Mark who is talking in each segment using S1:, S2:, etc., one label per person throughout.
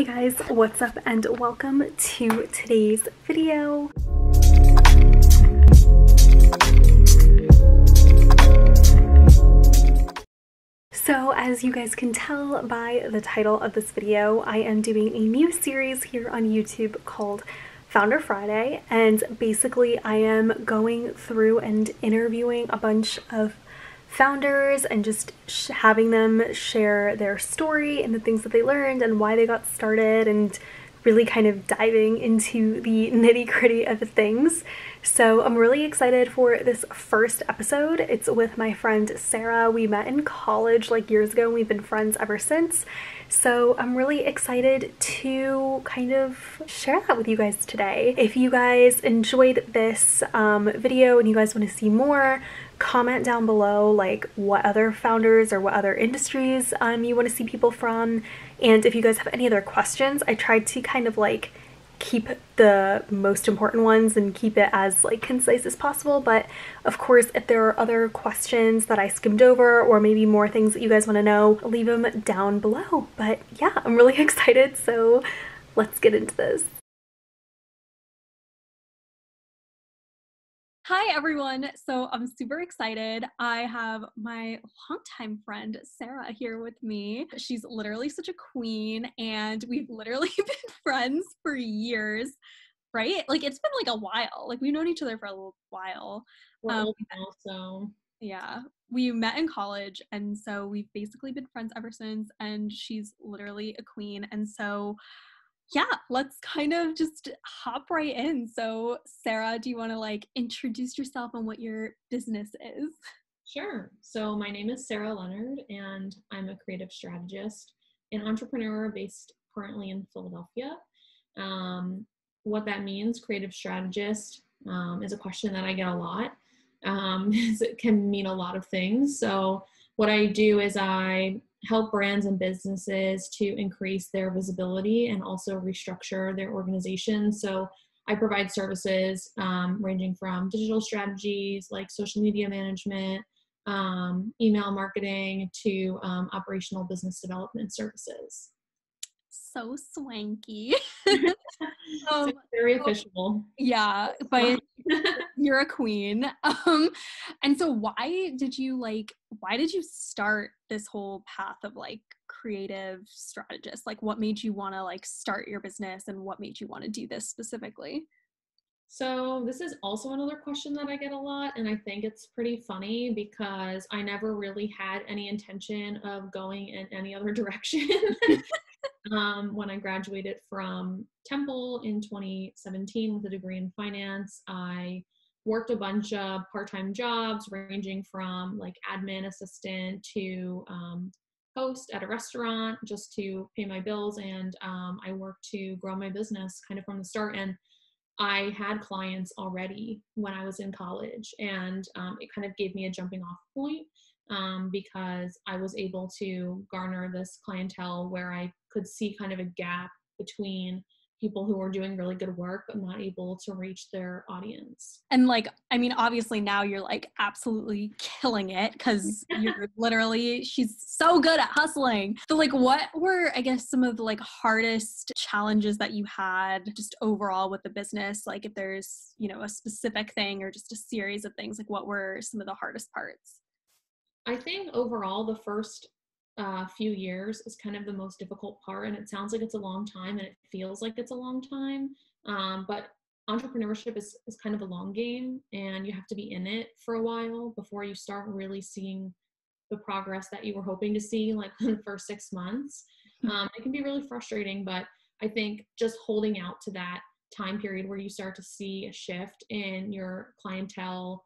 S1: Hey guys, what's up and welcome to today's video. So as you guys can tell by the title of this video, I am doing a new series here on YouTube called Founder Friday, and basically I am going through and interviewing a bunch of founders and just having them share their story and the things that they learned and why they got started, and really kind of diving into the nitty-gritty of things. So I'm really excited for this first episode. It's with my friend Sarah. We met in college like years ago and we've been friends ever since. So I'm really excited to kind of share that with you guys today. If you guys enjoyed this video and you guys want to see more, comment down below like what other founders or what other industries you want to see people from. And if you guys have any other questions, I tried to kind of like keep the most important ones and keep it as like concise as possible. But of course, if there are other questions that I skimmed over or maybe more things that you guys want to know, leave them down below. But yeah, I'm really excited. So let's get into this. Hi everyone, so I'm super excited. I have my longtime friend Sarah here with me. She's literally such a queen and we've literally been friends for years, right? Like it's been like a while, like we've known each other for a little while.
S2: We're old now, so
S1: yeah, we met in college and so we've basically been friends ever since, and she's literally a queen. And so yeah, let's kind of just hop right in. So Sarah, do you want to like introduce yourself and what your business is?
S2: sure. So my name is Sarah Leonard, and I'm a creative strategist and entrepreneur based currently in Philadelphia. What that means, creative strategist, is a question that I get a lot. It can mean a lot of things. So what I do is I help brands and businesses to increase their visibility and also restructure their organization. So I provide services ranging from digital strategies like social media management, email marketing, to operational business development services.
S1: So swanky.
S2: So very official.
S1: Yeah, but you're a queen. And so why did you start this whole path of like creative strategist? Like what made you want to like start your business and what made you want to do this specifically?
S2: So this is also another question that I get a lot, and I think it's pretty funny because I never really had any intention of going in any other direction. When I graduated from Temple in 2017 with a degree in finance, I worked a bunch of part-time jobs ranging from like admin assistant to host at a restaurant just to pay my bills. And I worked to grow my business kind of from the start. And I had clients already when I was in college, and it kind of gave me a jumping off point because I was able to garner this clientele where I could see kind of a gap between people who were doing really good work but not able to reach their audience.
S1: And like, I mean, obviously now you're like absolutely killing it because you're literally, she's so good at hustling. So like, what were, I guess, some of the like hardest challenges that you had just overall with the business? Like if there's, you know, a specific thing or just a series of things, like what were some of the hardest parts?
S2: I think overall the first few years is kind of the most difficult part, and it sounds like it's a long time and it feels like it's a long time, but entrepreneurship is kind of a long game, and you have to be in it for a while before you start really seeing the progress that you were hoping to see like in the first 6 months. It can be really frustrating, but I think just holding out to that time period where you start to see a shift in your clientele,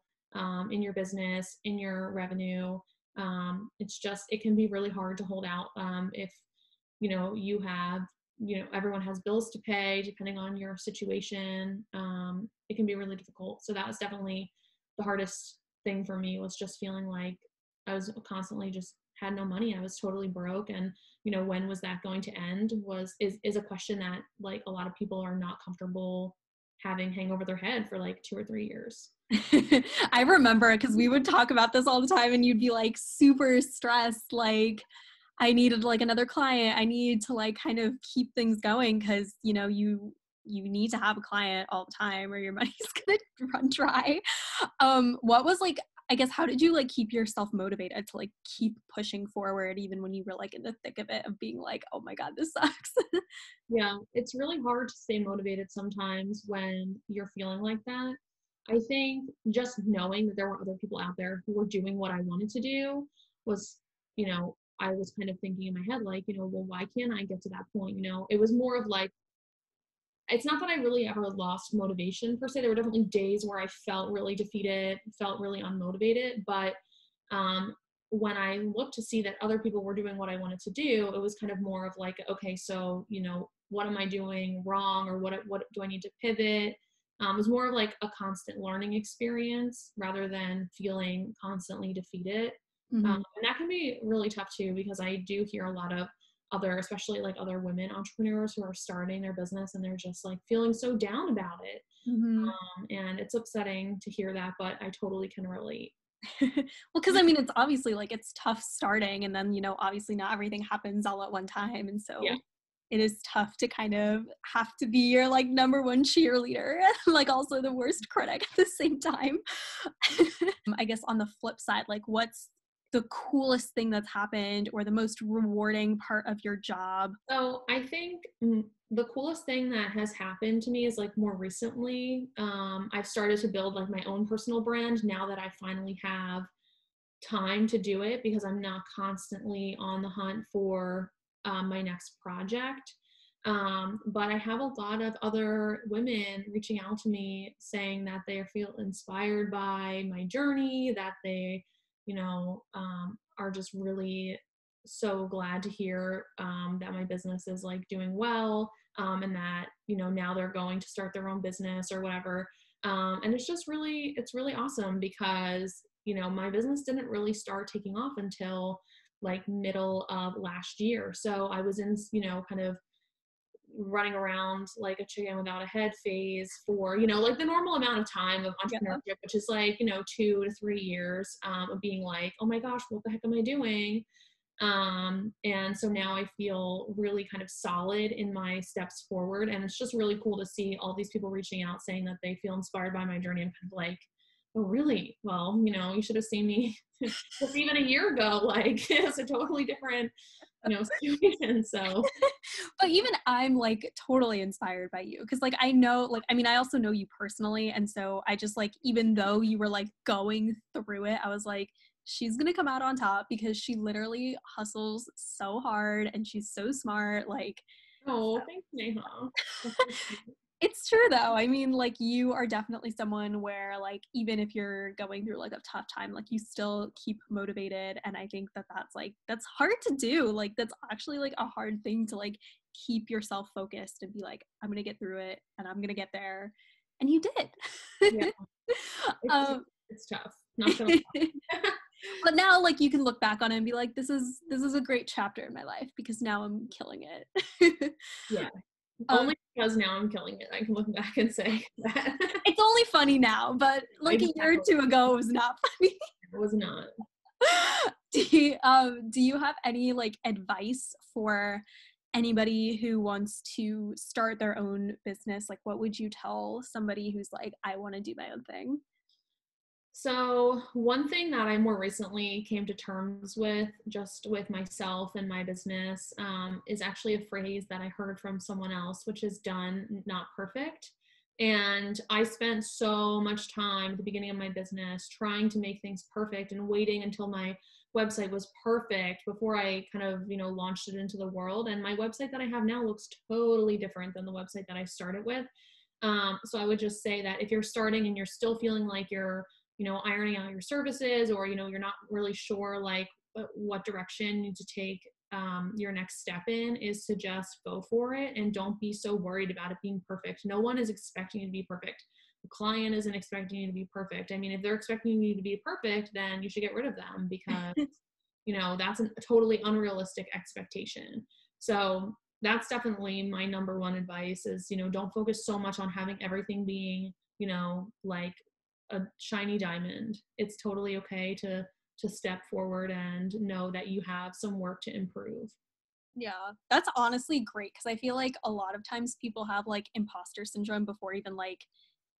S2: in your business, in your revenue, it can be really hard to hold out if you have everyone has bills to pay depending on your situation. It can be really difficult. So that was definitely the hardest thing for me, was just feeling like I was constantly just had no money. I was totally broke, and when was that going to end is a question that like a lot of people are not comfortable having hang over their head for like 2 or 3 years.
S1: I remember because we would talk about this all the time and you'd be like super stressed, like I needed like another client. I need to like kind of keep things going because, you know, you need to have a client all the time or your money's gonna run dry. What was like, I guess, how did you like keep yourself motivated to like keep pushing forward even when you were like in the thick of it of being like, oh my God, this sucks?
S2: Yeah, it's really hard to stay motivated sometimes when you're feeling like that. I think just knowing that there were other people out there who were doing what I wanted to do was, I was kind of thinking in my head, like, well, why can't I get to that point? It was more of like, it's not that I really ever lost motivation per se. There were definitely days where I felt really defeated, felt really unmotivated. But um, when I looked to see that other people were doing what I wanted to do, it was kind of more of like, okay, so, what am I doing wrong, or what do I need to pivot? It was more of like a constant learning experience rather than feeling constantly defeated.
S1: Mhm.
S2: And that can be really tough too, because I do hear a lot of other, especially like other women entrepreneurs who are starting their business and they're just like feeling so down about it.
S1: Mhm.
S2: And it's upsetting to hear that, but I totally can relate.
S1: Well, because I mean, it's obviously like it's tough starting, and then, you know, obviously not everything happens all at one time. And
S2: Yeah.
S1: so it is tough to kind of have to be your like number one cheerleader, like also the worst critic at the same time. I guess on the flip side, like what's the coolest thing that's happened or the most rewarding part of your job?
S2: So I think the coolest thing that has happened to me is like more recently, I've started to build like my own personal brand now that I finally have time to do it, because I'm not constantly on the hunt for my next project. But I have a lot of other women reaching out to me saying that they feel inspired by my journey, that they, are just really so glad to hear that my business is like doing well, and that, now they're going to start their own business or whatever. And it's really awesome, because my business didn't really start taking off until like middle of last year. So I was in, kind of running around like a chicken without a head phase for, like the normal amount of time of
S1: Yeah.
S2: entrepreneurship, which is like, 2 to 3 years, of being like, oh my gosh, what the heck am I doing? And so now I feel really kind of solid in my steps forward. And it's just really cool to see all these people reaching out saying that they feel inspired by my journey. I'm kind of like, oh, really? Well, you should have seen me just even a year ago. Like, it's a totally different, situation. So,
S1: But even I'm like totally inspired by you because like I know like I mean I also know you personally, and so I just like, even though you were like going through it, I was like, she's gonna come out on top because she literally hustles so hard and she's so smart. Like,
S2: oh, thanks, Neha. That's so sweet.
S1: it's true though. I mean, like you are definitely someone where like even if you're going through like a tough time, like you still keep motivated, and I think that that's like that's hard to do. Like that's actually like a hard thing to like keep yourself focused and be like, I'm going to get through it and I'm going to get there. And you
S2: Yeah,
S1: did.
S2: it's,
S1: um
S2: it's tough. Not gonna lie.
S1: but now like you can look back on it and be like, this is a great chapter in my life because now I'm killing it.
S2: Yeah.
S1: um
S2: Only because now I'm killing it. I can look back and say that.
S1: it's only funny now, but like a year or
S2: Exactly.
S1: two ago it was not funny.
S2: It was not.
S1: Do you have any like advice for anybody who wants to start their own business? Like what would you tell somebody who's like, I want to do my own thing?
S2: So, one thing that I more recently came to terms with, just with myself and my business, is actually a phrase that I heard from someone else, which is done, not perfect. And I spent so much time at the beginning of my business trying to make things perfect and waiting until my website was perfect before I kind of, launched it into the world. And my website that I have now looks totally different than the website that I started with. So I would just say that if you're starting and you're still feeling like you're, ironing out your services, or, you're not really sure like what direction you need to take your next step in, is to just go for it and don't be so worried about it being perfect. No one is expecting you to be perfect. The client isn't expecting you to be perfect. I mean, if they're expecting you to be perfect, then you should get rid of them, because that's a totally unrealistic expectation. So that's definitely my number one advice is, don't focus so much on having everything being, like a shiny diamond. It's totally okay to to step forward and know that you have some work to improve.
S3: Yeah, that's honestly great because I feel like a lot of times people have like imposter syndrome before even like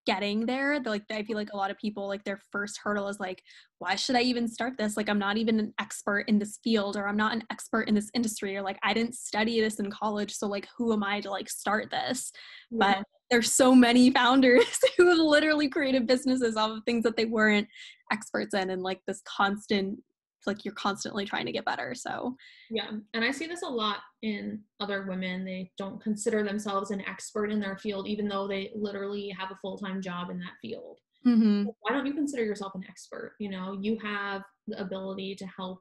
S3: getting there. I feel like a lot of people, like their first hurdle is like, why should I even start this? Like, I'm not even an expert in this field, or I'm not an expert in this industry, or like, I didn't study this in college. So like, who am I to like start this?
S2: Yeah.
S3: But there's so many founders who have literally created businesses off of things that they weren't experts in, and like this constant, like you're constantly trying to get better. So
S2: Yeah. And I see this a lot in other women. They don't consider themselves an expert in their field, even though they literally have a full-time job in that field.
S3: mm-hmm.
S2: Why don't you consider yourself an expert? You know, you have the ability to help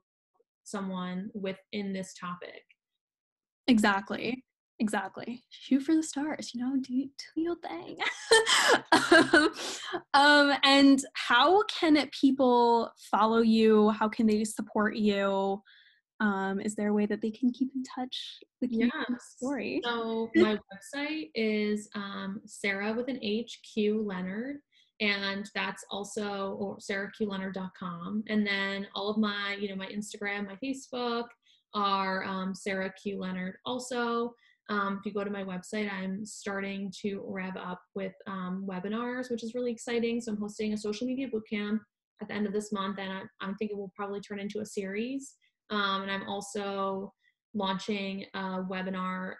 S2: someone within this topic.
S3: Exactly. Exactly. Shoot for the stars, you know, do your thing. And how can people follow you? How can they support you? Is there a way that they can keep in touch with you
S2: Yes.
S3: and story?
S2: So my website is Sarah with an H, Q Leonard. And that's also or sarahqleonard.com. And then all of my, my Instagram, my Facebook are Sarah Q Leonard also. If you go to my website, I'm starting to rev up with webinars, which is really exciting. So I'm hosting a social media bootcamp at the end of this month, and I think it will probably turn into a series. And I'm also launching a webinar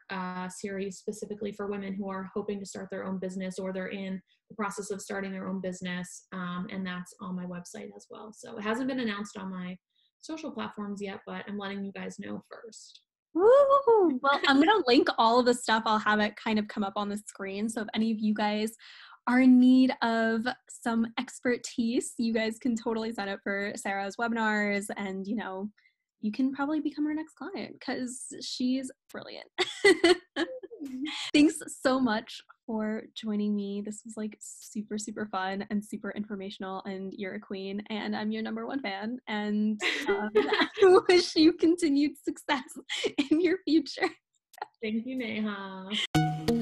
S2: series specifically for women who are hoping to start their own business, or they're in the process of starting their own business. And that's on my website as well. So it hasn't been announced on my social platforms yet, but I'm letting you guys know first.
S3: Woo! Well, I'm going to link all of the stuff. I'll have it kind of come up on the screen. So if any of you guys are in need of some expertise, you guys can totally sign up for Sarah's webinars, and, you can probably become her next client because she's brilliant. Thanks so much for joining me. This was like super, super fun and super informational, and you're a queen, and I'm your #1 fan, and I wish you continued success in your future.
S2: Thank you, Neha.